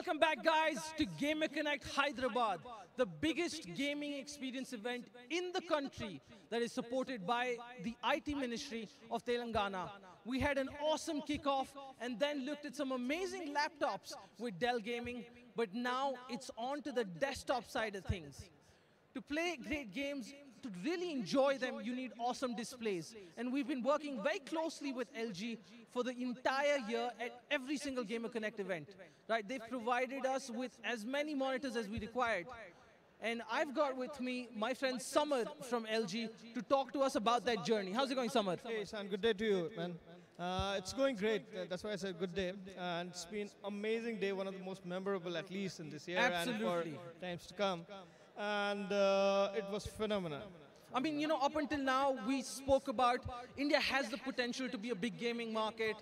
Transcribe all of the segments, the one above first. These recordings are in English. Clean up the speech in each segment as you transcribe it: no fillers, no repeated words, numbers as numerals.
Welcome back, guys, to Gamer Connect Hyderabad, the biggest gaming experience event in the country that is supported by the IT Ministry of Telangana. We had an awesome kickoff and then looked at some amazing laptops with Dell Gaming, but now it's on to the desktop side of things. To play great games, to really enjoy them, you need awesome displays. And we've been working very closely with LG for the entire year at every single Gamer Connect event. Right? They've provided us with as many monitors as we required. And I've got with me my friend Samar from LG to talk to us about that journey. How's it going, Samar? Hey, San, good day to you, man. It's going great. That's why I said good day. And it's been an amazing day, one of the most memorable, at least in this year Absolutely. and for times to come. And it was phenomenal. I mean, you know, up until now, we spoke about India has the potential to be a big gaming market.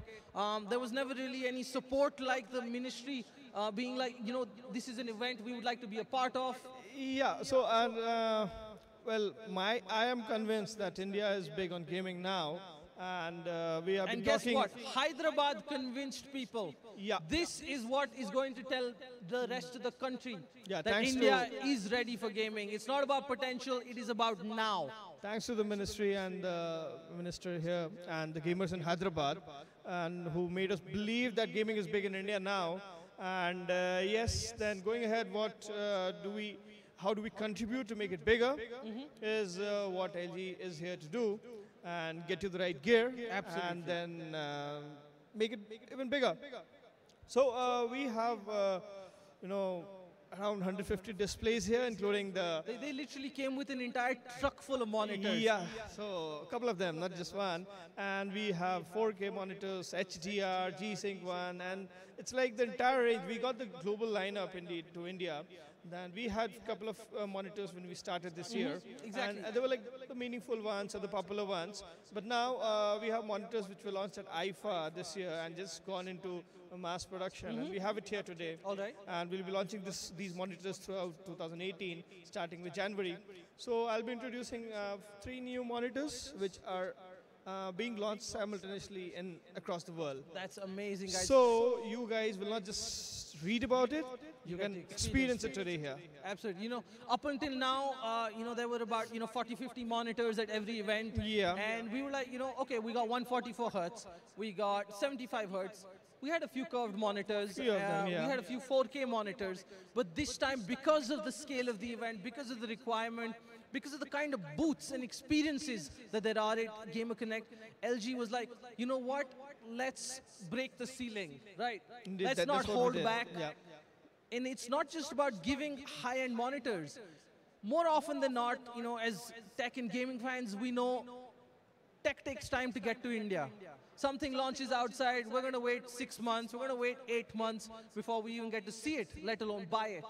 There was never really any support like the ministry being like, you know, this is an event we would like to be a part of. Yeah, so, well, I am convinced that India is big on gaming now. And we have been And guess talking. what? Hyderabad convinced people. Yeah. This is what is going to tell the rest of the country Yeah, that thanks India is ready for gaming. It's not about potential, it is about now. Thanks to the ministry and the minister here and the gamers in Hyderabad, and who made us believe that gaming is big in India now. And yes, then going ahead, how do we contribute to make it bigger is what LG is here to do, and get you the right gear. Absolutely. And then make it even bigger. So we have, you know, around 150 displays here, including the They literally came with an entire truck full of monitors. yeah, so a couple of them, not just one. And we have 4K monitors, HDR, G-Sync 1, and it's like the entire range. We got the global lineup indeed to India. Then we had a couple of monitors when we started this year. Exactly. And they were like the meaningful ones or the popular ones. But now we have monitors which were launched at IFA this year and just gone into mass production. And we have it here today. All right. And we'll be launching these monitors throughout 2018, starting with January. So I'll be introducing 3 new monitors, which are being launched simultaneously across the world. That's amazing, guys. So you guys will not just read about it, you get can to experience it today here. Absolutely. You know, up until now, you know, there were about, 40, 50 monitors at every event. Yeah. And we were like, you know, okay, we got 144 hertz, we got 75 hertz. We had a few curved monitors. Few of them, yeah. We had a few 4K monitors. But this time, because of the scale of the event, because of the requirement, because of the kind of booths and experiences that there are at Gamer Connect, LG was like, you know what? Let's break the ceiling, right? Indeed, Let's that's not what we hold did. back. Yeah. And it's not just about giving high-end monitors. More often than not, you know, as tech and gaming fans, we know tech takes time to get to India. Something launches outside, we're going to wait 6 months, we're going to wait 8 months before we even get to see it, let alone buy it.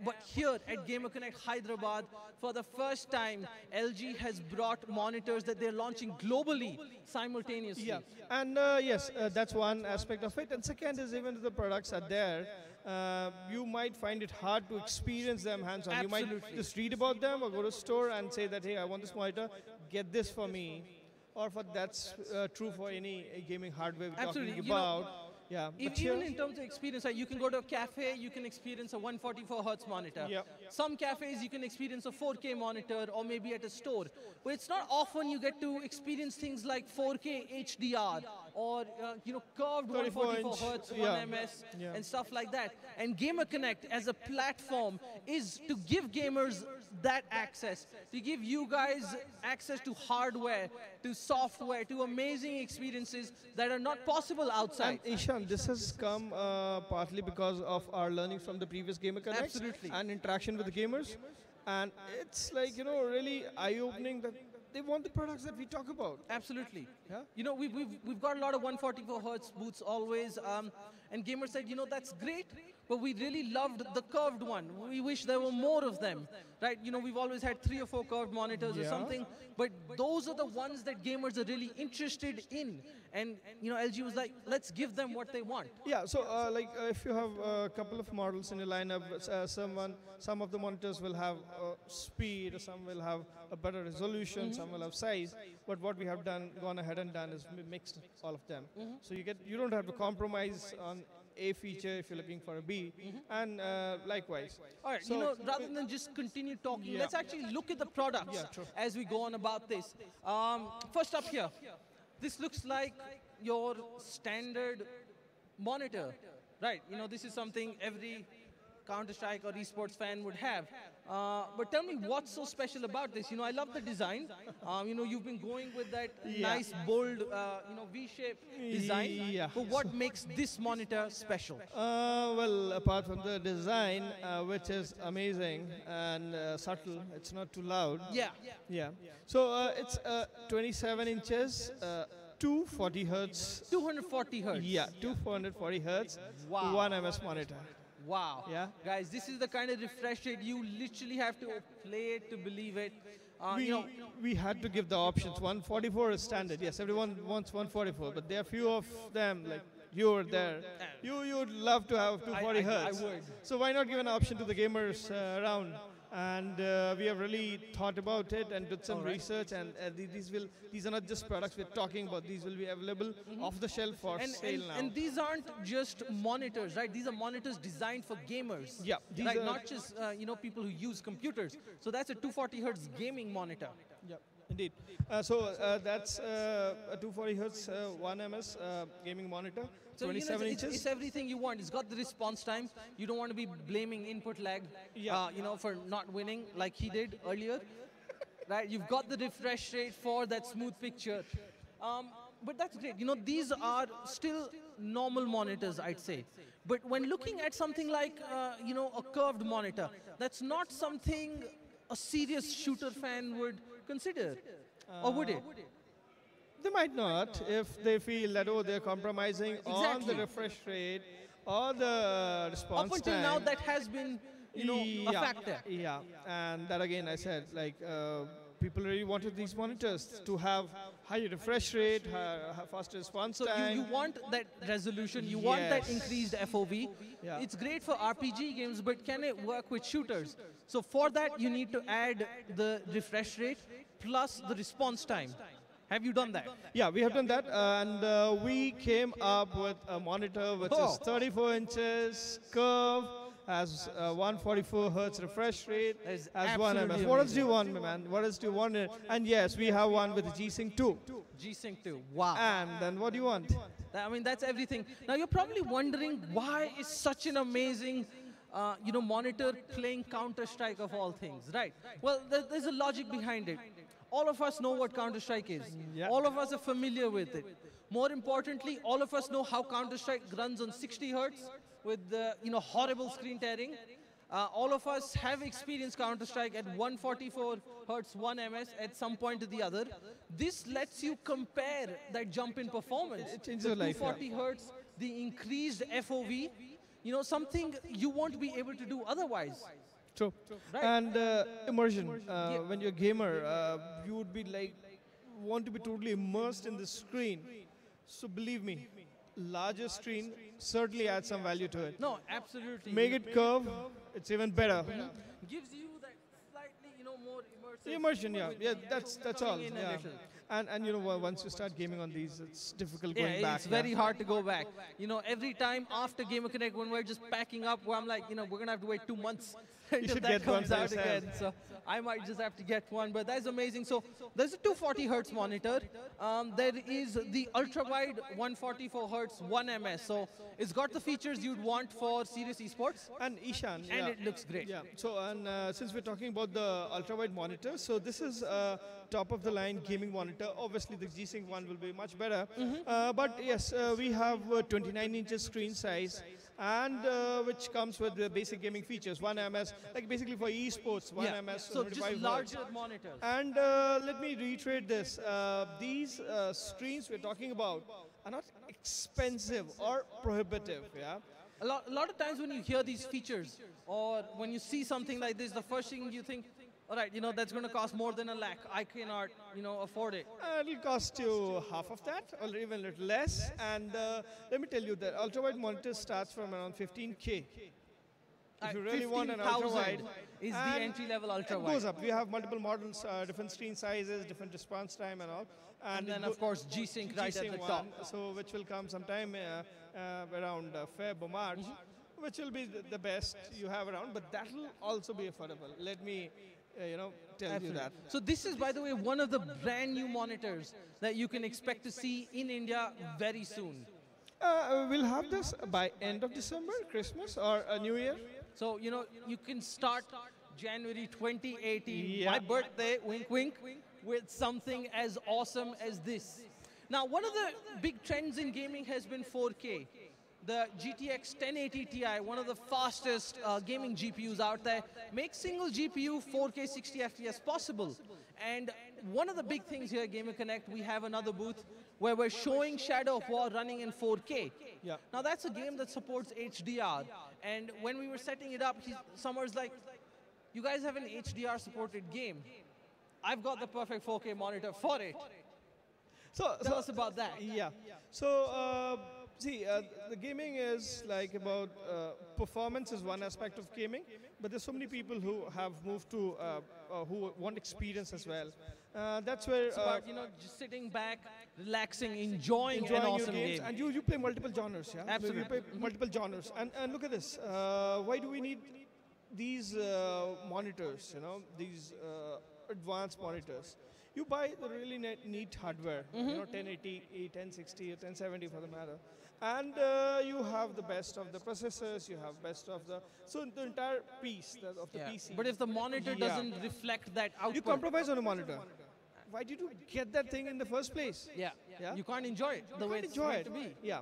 But here at Gamer Connect Hyderabad, for the first time, LG has brought monitors that they're launching globally simultaneously. Yeah, and yes, that's one aspect of it. And second is, even if the products are there, you might find it hard to experience them hands-on. You Absolutely. might just read about them or go to a store and say that, hey, I want this monitor, get this for me. Or that's true for any gaming hardware we're Absolutely. talking You know, about. Yeah, but Even here- in terms of experience, like you can go to a cafe, you can experience a 144 hertz monitor. Yep. Some cafes, you can experience a 4K monitor, or maybe at a store. But it's not often you get to experience things like 4K HDR, or curved 34 144 inch, hertz, yeah. 1ms, Yeah. and stuff like that. And Gamer Connect as a platform is to give gamers that access, to give you guys access to hardware, to software, to amazing experiences that are not possible outside. And Ishan, this has come partly because of our learning from the previous Gamer Connects Absolutely. and interaction with the gamers. And it's like, really eye-opening that they want the products that we talk about. Absolutely. Yeah. You know, we've got a lot of 144 hertz booths always, and gamers said, you know, that's great, but we really loved the curved one. We wish there were more of them, right? You know, we've always had 3 or 4 curved monitors or Yeah. something, but those are the ones that gamers are really interested in. And, you know, LG was like, let's give them what they want. Yeah, so if you have a couple of models in your lineup, some of the monitors will have speed, or some will have a better resolution, some will have size. But what we have gone ahead and done is mixed all of them. So you don't have to compromise on A feature if you're looking for a B, and likewise. All right, So rather than just continue talking, Yeah. let's actually look at the products Yeah, true. as we go on about this. First up here, this looks like your standard monitor, right? This is something every Counter-Strike or esports fan would have. But tell me what's so special about this? I love the design. You've been going with that nice, bold, V-shaped design. Yeah. But what makes this monitor special? Well, apart from the design, which is amazing and subtle, it's not too loud. Yeah. Yeah. So it's 27 inches, 240 hertz. 240 hertz. Yeah, 240 hertz, Wow. 1 ms monitor. Wow. Yeah. Guys, this is the kind of refresh rate you literally have to play it to believe it. We had to give the options. 144 is standard. Yes, everyone wants 144, but there are few of them, like you were there. You'd love to have 240 hertz. I would. So why not give an option to the gamers around? And we have really thought about it and did some research. And these are not just products we're talking about. These will be available off the shelf for sale now. And these aren't just monitors, right? These are monitors designed for gamers. Yeah, these right? are- Not just people who use computers. So that's a 240 hertz gaming monitor. Yep, indeed. That's a 240 hertz 1 ms gaming monitor, So 27 inches. it's everything you want. It's got the response time. You don't want to be blaming input lag, for not winning like he did earlier, right? You've got the refresh rate for that smooth picture. But that's great. These are still normal monitors, I'd say. But when looking at something like, a curved monitor, that's not something a serious shooter fan would consider, or would it? They might not if they feel that, they're compromising on Exactly. the refresh rate or the response Up until time. now, that has been, a factor. Yeah, and that again, I said, people really wanted these monitors to have higher refresh rate, faster response So time. you want that resolution, you want that Yes. increased FOV. Yeah. It's great for RPG games, but can it work with shooters? So for that, you need to add the refresh rate plus the response time. Have you done that? Yeah, we have done that, and we came up with a monitor which is 34 inches, curve, has 144 hertz refresh rate, That is has 1 ms. absolutely What else do you amazing. want, my man? What else do you want? And yes, we have one with the G-Sync 2. G-Sync 2. Wow. And then what do you want? That's everything. Now you're probably wondering why is such an amazing, monitor playing Counter-Strike of all things, right? Well, there's a logic behind it. All of us know what Counter-Strike is. Yeah. All of us are familiar with it. More importantly, all of us know how Counter-Strike runs on 60 hertz with the horrible screen tearing. All of us have experienced Counter-Strike at 144 hertz 1 ms at some point or the other. This lets you compare that jump in performance. It changes The your life, yeah. 240 hertz, the increased FOV, something you won't be able to do otherwise. True. Right. And immersion. When you're a gamer, you would be want to be totally immersed in the screen. So believe me, larger screen certainly adds some value to it. No, absolutely. Make it curve, it's even better. Gives you that slightly, more immersive. Immersion, yeah, with, yeah, that's all. coming in Yeah. addition. And once you start gaming on these, it's difficult Yeah, going back. it's very hard to go back. Every time after Gamer Connect, when we're just packing up, where I'm like, we're gonna have to wait 2 months until should that get one comes for out yourself. again. So I might just have to get one, but that's amazing. So there's a 240 hertz monitor. There is the ultra wide 144 hertz 1 ms. So it's got the features you'd want for serious esports, And Ishan, and yeah. it looks great. Yeah. So, and since we're talking about the ultra-wide monitor, so this is top-of-the-line gaming monitor. Obviously, the G-Sync one will be much better. But yes, we have 29 inches screen size, and which comes with the basic gaming features, 1 ms, like basically for esports, 1 Yeah. ms. So 125 just watts. larger monitors. And let me reiterate this. These screens we're talking about are not expensive or prohibitive, yeah? A lot of times when you hear these features or when you see something like this, the first thing you think, all right, that's going to cost more than $1 lakh. I cannot, afford it. It'll cost you half of that, or even a little less. And let me tell you that ultra-wide monitor starts from around 15K. If you really want an 15,000 ultra-wide, is the and entry-level it ultra-wide. goes up. We have multiple models, different screen sizes, different response time and all. And it then, go- of course, G-Sync right at G-Sync the one, top. so which will come sometime around Feb or March, which will be the best you have around, but that will also be affordable. Let me, tell you that. So this is, by the way, one of the brand new monitors that you can expect to see in India very soon. We'll have this by end of December, Christmas, or New Year. So, you can start January 2018, Yeah. my birthday, wink, wink, with something as awesome as this. Now, one of the big trends in gaming has been 4K. The GTX 1080 Ti, one of the fastest gaming GPUs out there, makes single GPU 4K 60 FPS possible. And one of the big things here at Gamer Connect, we have another booth where we're showing Shadow of War running in 4K. Yeah. Now that's a game that supports HDR. And when we were setting it up, Summer's like, you guys have an HDR supported game. I've got the perfect 4K monitor for it. Tell us about that. Yeah. So, the gaming is like about performance is one aspect of gaming, but there's so many people who have moved to who want experience as well. That's where It's about, just sitting back, relaxing, enjoying an your awesome games, game. and you play multiple genres, yeah. Absolutely. You play multiple genres, and look at this. Why do we need these monitors? These advanced monitors. You buy the really neat hardware, 1080, 1060, 1070 for the matter. And you have the best of the processors, you have best of so the entire piece of the PC. But if the monitor doesn't reflect that output, You compromise on a monitor. Why did you get that thing in the first place? yeah, Yeah. you can't enjoy it the way it's Enjoy meant it. to be. Yeah.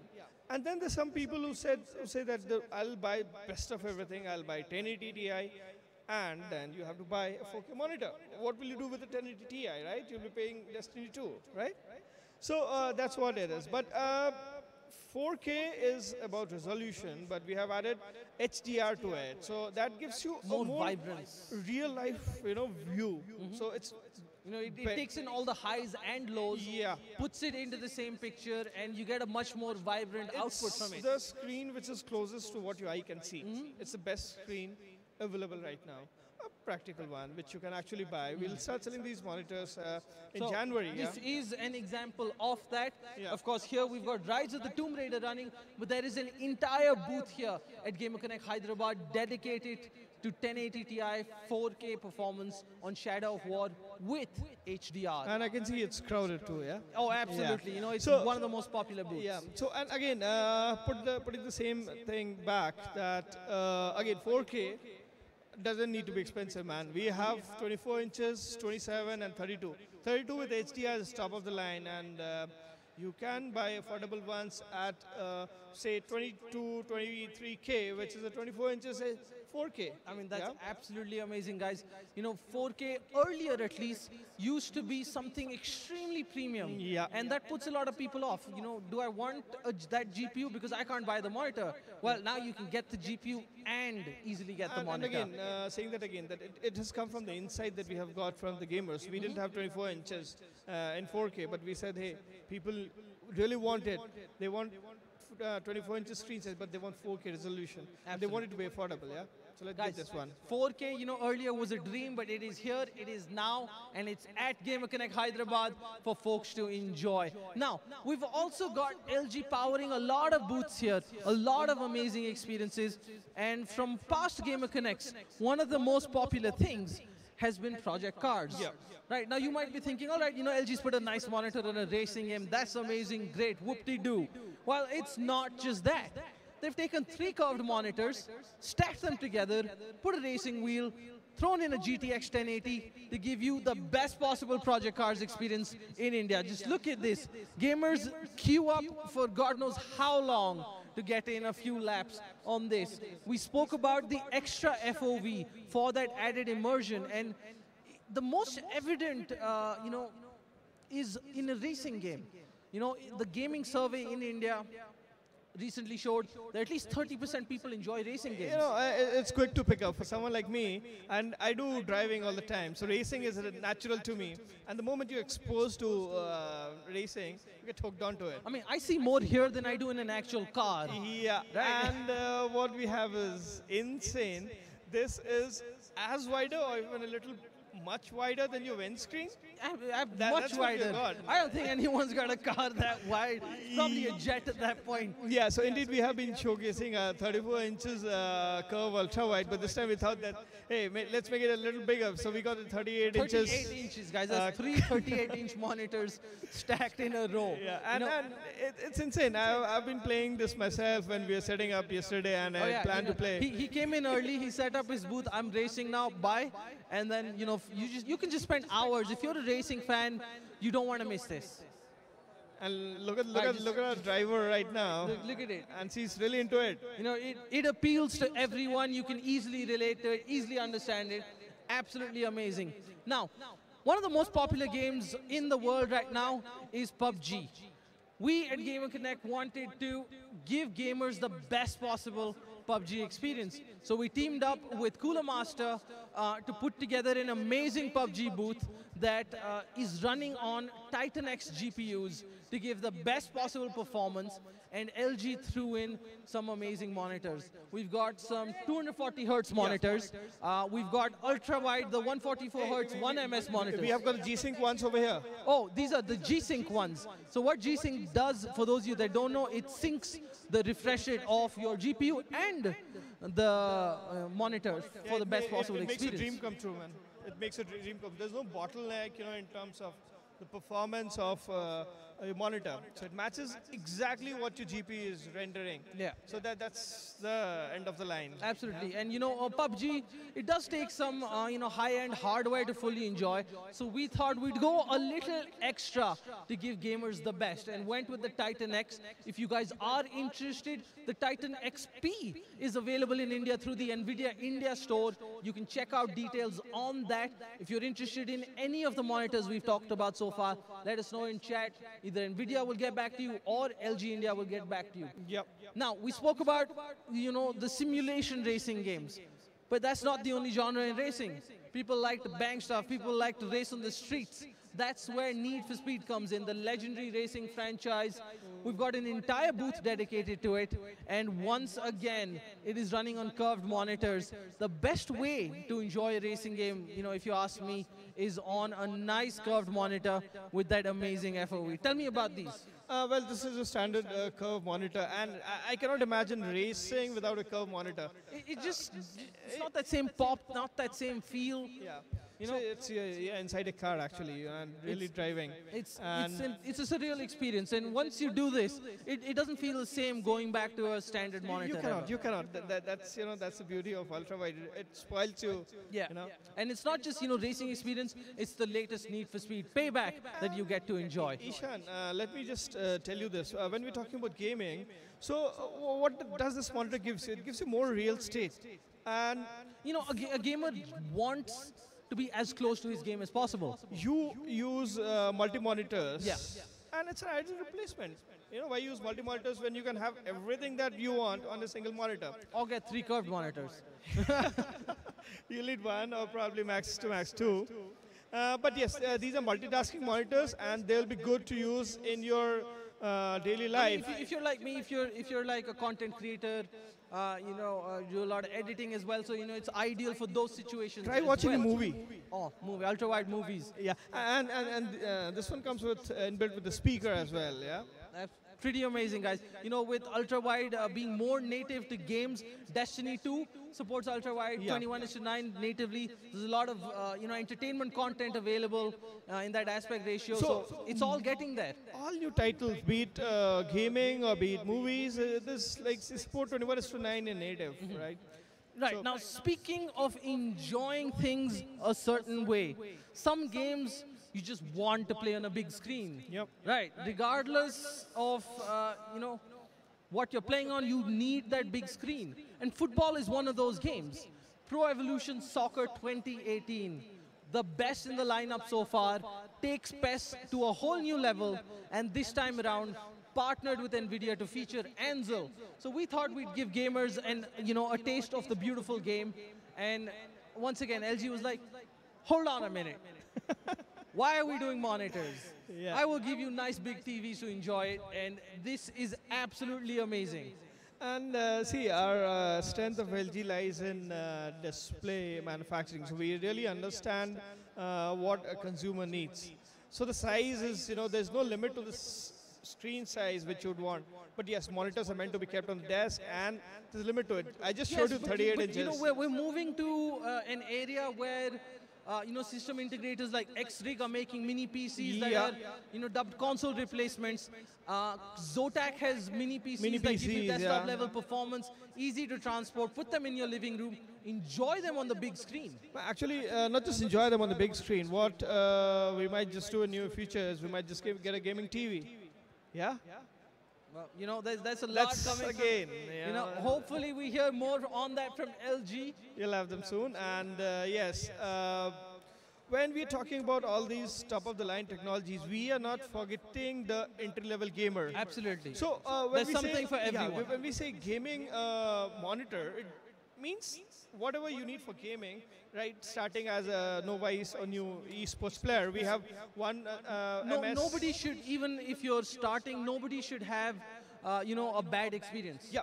And then there's some people who say that I'll buy best of everything, I'll buy 1080 Ti, and then you have to buy a 4K monitor. What will you do with the 1080 Ti, right? You'll be paying Destiny 2, right? So that's what it is. But 4K is about resolution, but we have added HDR to it. So that gives you a More more vibrance. real life, view. So it's It takes in all the highs and lows, Yeah. puts it into the same picture, and you get a much more vibrant output from it. the screen which is closest to what your eye can see. It's the best screen available right now. A practical one, which you can actually buy. We'll start selling these monitors in So January. This is an example of that. Yeah. Of course, here we've got Rise of the Tomb Raider running, but there is an entire booth here at Gamer Connect Hyderabad dedicated to 1080 Ti 4K performance on Shadow of War with HDR. And I can see it's crowded too, yeah? Oh, absolutely. Yeah. It's So- one of the most popular booths. Yeah. So, and again, putting the same thing back, that again, 4K doesn't need to be expensive, man. We have 24 inches, 27, and 32. 32 with HDR is top of the line, and you can buy affordable ones at, say, 22, 23K, which is a 24 inches 4K. I mean, that's Yeah? absolutely amazing, guys. 4K earlier at least used to be something extremely premium. Yeah. And that puts a lot of people off. Do I want that GPU because I can't buy the monitor? Well, now you can get the GPU and easily get the And monitor. again, saying that again, that it has come from the insight that we have got from the gamers. We didn't have 24 inches in 4K, but we said, hey, people really want it. They want 24 inches screen size, but they want 4K resolution. And they want it to be affordable, yeah? So let's Guys, get this one. 4K, earlier was a dream, but it is here, it is now, and it's at Gamer Connect Hyderabad for folks to enjoy. Now, we've also got LG powering a lot of booths here, a lot of amazing experiences, and from past Gamer Connects, one of the most popular things has been project cards. Yeah. Right, now you might be thinking, all right, LG's put a nice monitor on a racing game, that's amazing, great, whoop-de-doo. Well, it's not just that. They've taken 3 curved monitors, stacked them together, put a racing wheel, thrown in a GTX 1080 to give you the best possible project cards experience in India. Just look at this. Gamers queue up for God knows how long to get in a few laps on this. We spoke about the extra FOV for that added immersion, and the most evident, is in a racing game. The gaming survey in India recently showed that at least 30% people enjoy racing games. It's quick to pick up for someone like me, and I do driving all the time, so racing is natural to me. And the moment you're exposed to racing, you get hooked onto it. I mean, I see more here than I do in an actual car. Yeah, Right. and what we have is insane. This is as wider or even a little much wider than your windscreen? Much that's what we wider. got. I don't think anyone's got a car that wide. It's probably a jet at that point. Yeah, so indeed we have been showcasing a 34 inches curve ultra wide, but this time we thought that, hey, let's make it a little bigger. So we got it 38 inches. 38 inches, guys. That's three 38-inch monitors stacked in a row. Yeah, and it's insane. I've been playing this myself when we were setting up yesterday, and I plan to play. He came in early. He set up his booth. I'm racing now. Bye. And then you can just spend hours. If you're a racing fan, you don't want to miss this. And look at our driver right now. Look at it. And she's really into it. It appeals to everyone. You can easily relate to it, easily understand it. Absolutely amazing. Now, one of the most popular games in the world right now is PUBG. We at Gamer Connect wanted to give gamers the best possible PUBG experience. So we teamed up with Cooler Master to put together an amazing PUBG booth that is running on Titan X GPUs to give the best possible performance, and LG threw in some amazing monitors. We've got some 240 Hertz monitors. We've got ultra-wide, the 144 Hertz 1MS monitors. We have got the G-Sync ones over here. Oh, these are the G-Sync ones. So what G-Sync does, for those of you that don't know, it syncs the refresh rate of your GPU and the monitors for the best possible experience. It makes a dream come true, man. It makes a dream come. There's no bottleneck, in terms of the performance of your monitor. So it matches exactly what your GPU is rendering. Yeah. So that's the end of the line. Absolutely. And PUBG, it does take some high-end hardware to fully enjoy. So we thought we'd go a little extra to give gamers the best, and went with the Titan X. If you guys are interested, the Titan XP is available in India through the NVIDIA India store. You can check out details on that. If you're interested in any of the monitors we've talked about so far, let us know in chat. Either NVIDIA will get back to you or LG India will get back to you. Yep. Now, we spoke about, the simulation racing games. But that's not the only genre in racing. People like to bang stuff. People like to race on the streets. That's where Need for Speed comes in, the legendary racing franchise. We've got an entire booth dedicated to it. And once again, it is running on curved monitors. The best way to enjoy a racing game, if you ask me, is on a nice curved monitor with that amazing FOV. Tell me about these. Well, this is a standard curve monitor, and I cannot imagine racing without a curve monitor. It's not that same pop, not that same feel. Yeah. So it's inside a car actually, and really driving. It's a surreal experience, and once you do this, it doesn't feel the same going back to a standard monitor. You cannot. That's the beauty of ultra wide. It spoils you. Yeah. And it's not just racing experience. It's the latest Need for Speed payback that you get to enjoy. Ishan, let me just tell you this. When we're talking about gaming, so what does this monitor give you? It gives you more real estate, and a gamer wants to be as close to his game as possible. You use multi-monitors. Yeah. And it's an ideal replacement. Why use multi-monitors when you can have everything that you want on a single monitor? Or get 3 curved monitors. You'll need 1 or probably max 2. But yes, these are multitasking monitors, and they'll be good to use in your daily life. If you're like me, if you're like a content creator, do a lot of editing as well, so it's ideal for those situations. Try watching a movie. Oh, ultra wide movies. Yeah, and this one comes with inbuilt with the speaker as well. Yeah. That's pretty amazing, guys. With ultra wide being more native to games, Destiny 2 supports ultra wide 21:9 natively. There's a lot of entertainment content available in that aspect ratio, so it's all getting there. All new titles, be it gaming or be it movies, this support 21:9 in native, right? Right. Now, speaking of enjoying things a certain way, some games you just want to play on a big screen. Yep. Right. Regardless of, what you're playing on, you need that big screen. And football is one of those games. Pro Evolution Soccer 2018, the best in the lineup so far, takes PES to a whole new level, and this time around, partnered with NVIDIA to feature Ansel. So we thought we'd give gamers a taste of the beautiful game. And once again, LG was like, hold on a minute. Why are we doing monitors? Yeah. I will give you nice big TVs to enjoy it, and this is absolutely amazing. And see, our strength of LG lies in display manufacturing. So we really understand what a consumer needs. So the size is, there's no limit to the screen size which you'd want. But yes, monitors are meant to be kept on the desk, and there's a limit to it. I just showed you 38 inches. We're moving to an area where system integrators like X-Rig are making mini PCs that are, dubbed console replacements. Zotac has mini PCs that give you desktop level performance, easy to transport. Put them in your living room. Enjoy them on the big screen. Actually, not just enjoy them on the big screen. What we might just do in new future is we might just get a gaming TV. Yeah? Well, there's a lot coming. Again, hopefully we hear more on that from LG. You'll have them soon. And yes, when we're talking about all these top-of-the-line technologies, we are not forgetting the entry-level gamer. Absolutely. So there's something for everyone. When we say gaming monitor, it means whatever you need for gaming, right? Starting as a novice or new esports player, we have one MS. Nobody should, even if you're starting, nobody should have a bad experience. Yeah,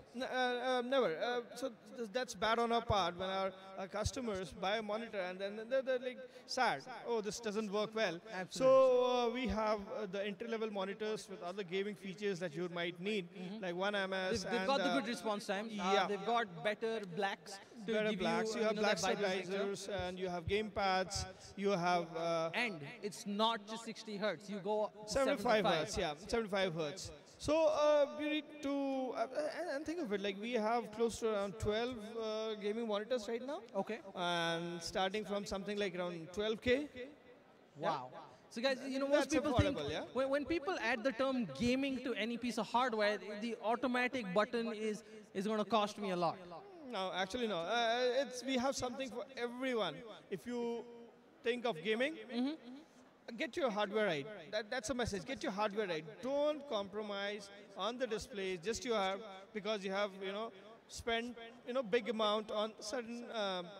never. So that's bad on our part when our customers buy a monitor and then they're like sad. Oh, this doesn't work well. Absolutely. So we have the entry-level monitors with other gaming features that you might need, like one MS. They've got the good response time. They've got better blacks. Better blacks. You have black stabilizers, and you have game pads. You have. And it's not just 60 hertz. You go 75 hertz. Yeah, 75 hertz. So you need to, and think of it, like we have close to around 12 gaming monitors right now. Okay. And starting from something like around 12K. Wow. So guys, most people think, when people add the term gaming to any piece of hardware, the automatic button is going to cost me a lot. No, actually no. We have something for everyone. If you think of gaming, get your hardware right. That's a message. Get your hardware right. Don't compromise on the displays. Just because you have spent big amount on certain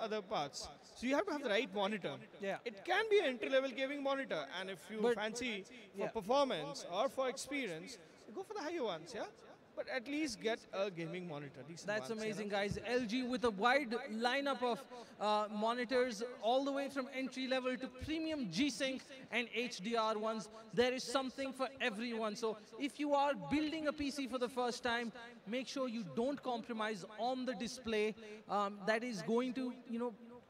other parts. So you have to have the right monitor. Yeah. It can be an entry-level gaming monitor, and if you fancy for performance or for experience, go for the higher ones. Yeah. But at least get a gaming monitor. That's amazing, guys. LG with a wide lineup of monitors, all the way from entry level to premium G-Sync and HDR ones. There is something for everyone. So if you are building a PC for the first time, make sure you don't compromise on the display. That is going to,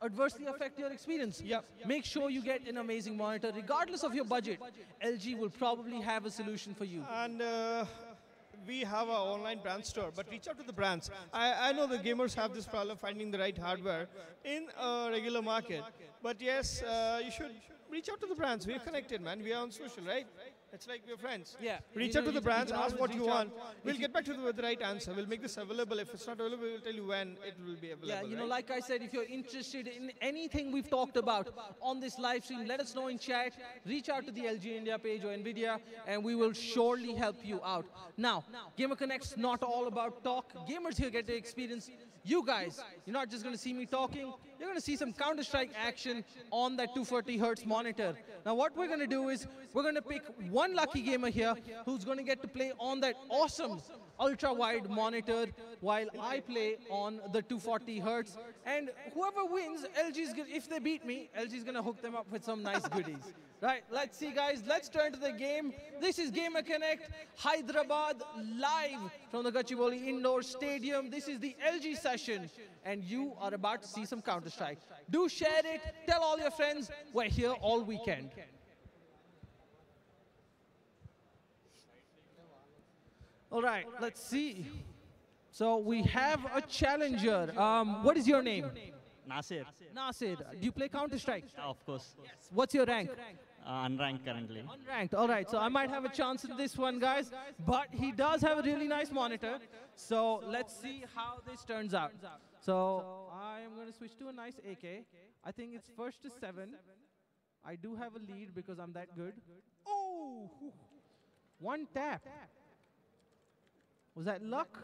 adversely affect your experience. Yep. Make sure you get an amazing monitor. Regardless of your budget, LG will probably have a solution for you. And we have our online brand store, but reach out to the brands. I know the gamers have this problem finding the right hardware in a regular market, but yes, you should reach out to the brands. We're connected, man. We are on social, right? It's like we're friends. Yeah. Reach out to the brands, ask what you want. We'll get back to you with the right answer. We'll make this available. If it's not available, we'll tell you when it will be available. Yeah, like I said, if you're interested in anything we've talked about on this live stream, let us know in chat. Reach out to the LG India page or NVIDIA, and we will surely help you out. Now, Gamer Connect's not all about talk. Gamers here get to experience you guys. You're not just going to see me talking. You're going to see some Counter-Strike action on that 240 hertz monitor. Now, what we're going to do is we're going to pick one lucky gamer here who's going to get to play on that awesome ultra-wide monitor while I play on the 240 hertz. And whoever wins, if they beat me, LG's going to hook them up with some nice goodies. Right, let's see, guys. Let's turn to the game. This is Gamer Connect, Hyderabad, live from the Gachibowli Indoor Stadium. This is the LG session, and you are about to see some Counter-Strike. Do share it. Tell all your friends. We're here all weekend. All right, let's see. So we have a challenger. What is your name? Nasir. Nasir. Do you play Counter-Strike? Of course. Yes. What's your rank? Unranked currently. Unranked. All right. So I might have a chance in this one, guys. But he does have a really nice monitor. So let's see how this turns out. So I am going to switch to a nice AK. I think it's first to 7. I do have a lead because I'm that good. Oh! One tap. Was that luck?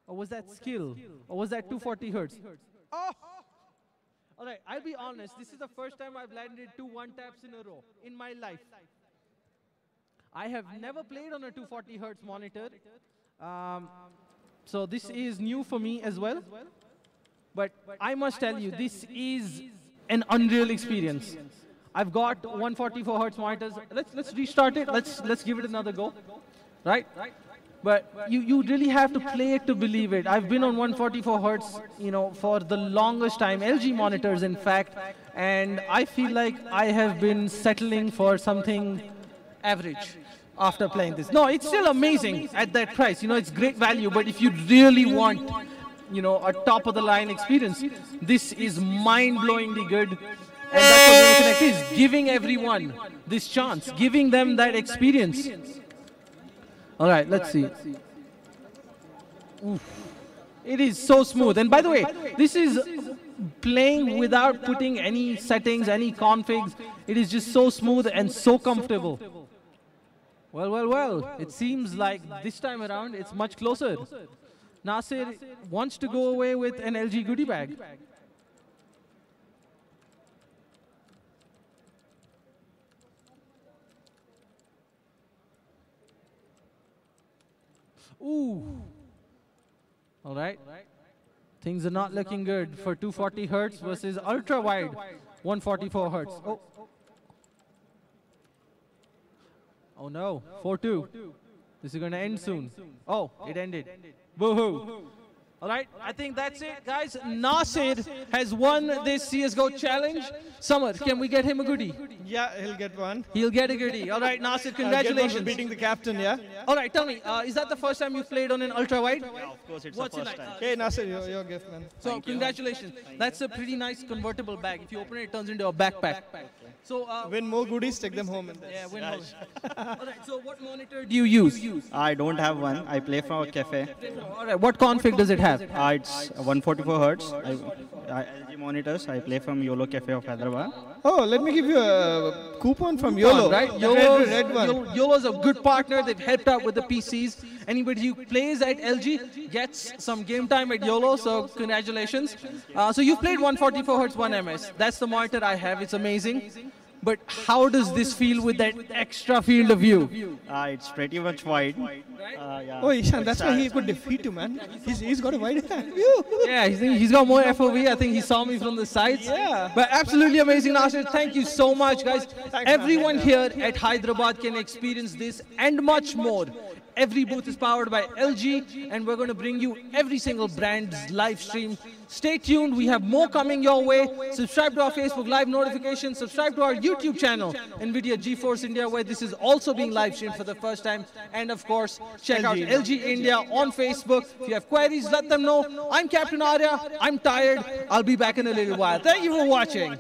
Or was that skill? Or was that 240 hertz? Oh! All right, I'll be honest. This is the first time I've landed 2 one-taps in a row in my life. I have never played on a 240 hertz monitor. So this is new for me as well. But I must tell you, this is an unreal experience. I've got 144 hertz monitors. Let's restart it. Let's give it another go, right? But you really have to play it to believe it. I've been on 144 hertz, for the longest time, LG monitors, in fact, and I feel like I have been settling for something average after playing this. No, it's still amazing at that price. It's great value, but if you really want, a top-of-the-line experience, this is mind-blowingly good. And that's what GamerConnect is, giving everyone this chance, giving them that experience. All right, let's see. Oof. It is so smooth. And by the way, this is playing without putting any settings, any configs. It is just so smooth and so comfortable. Well. It seems like this time around, it's much closer. Nasir wants to go away with an LG goodie bag. Ooh. All right. Things are not looking good for 240 hertz versus ultra wide 144 hertz. Oh no, 4-2. This is going to end soon. Oh, it ended. Boo-hoo. All right, I think that's it, guys. Nasir has won this CSGO challenge. Summer, can we get him a goodie? Yeah, he'll get one. He'll get a goodie. All right, Nasir, congratulations. For beating the captain, yeah? All right, tell me, is that the first time you've played on an ultra-wide? Yeah, of course, it's What's the it first like? time. Hey, Nasir, your gift, man. So, congratulations. That's a pretty nice convertible bag. If you open it, it turns into a backpack. So, win more goodies, take them home. yeah, win more. All right, so what monitor do you use? I don't have one. I play for a cafe. All right, what config does it have? It's 144 hertz. LG monitors. I play from YOLO Cafe of Hyderabad. Oh, let me give you a coupon from YOLO. Right? The red one. YOLO's a good partner. They've helped out with the PCs. Anybody who plays at LG gets some game time at YOLO, so congratulations. So you've played 144 hertz 1MS. That's the monitor I have. It's amazing. But how does this feel with that extra field of view? It's pretty much wide. Yeah. Oh, Ishan, that's why he could defeat you, man. He's got a wide view. Yeah, he's got more FOV. I think he saw me from the sides. Yeah. But absolutely amazing, Nasir. Thank you so much, guys. Everyone here at Hyderabad can experience this and much more. Every booth is powered by LG, and we're going to bring you every single brand's live stream. Stay tuned. We have more coming your way. Subscribe to our Facebook Live notifications. Subscribe to our YouTube channel, NVIDIA GeForce India, where this is also being live streamed for the first time. And of course, check out LG India on Facebook. If you have queries, let them know. I'm Captain Arya. I'm tired. I'll be back in a little while. Thank you for watching.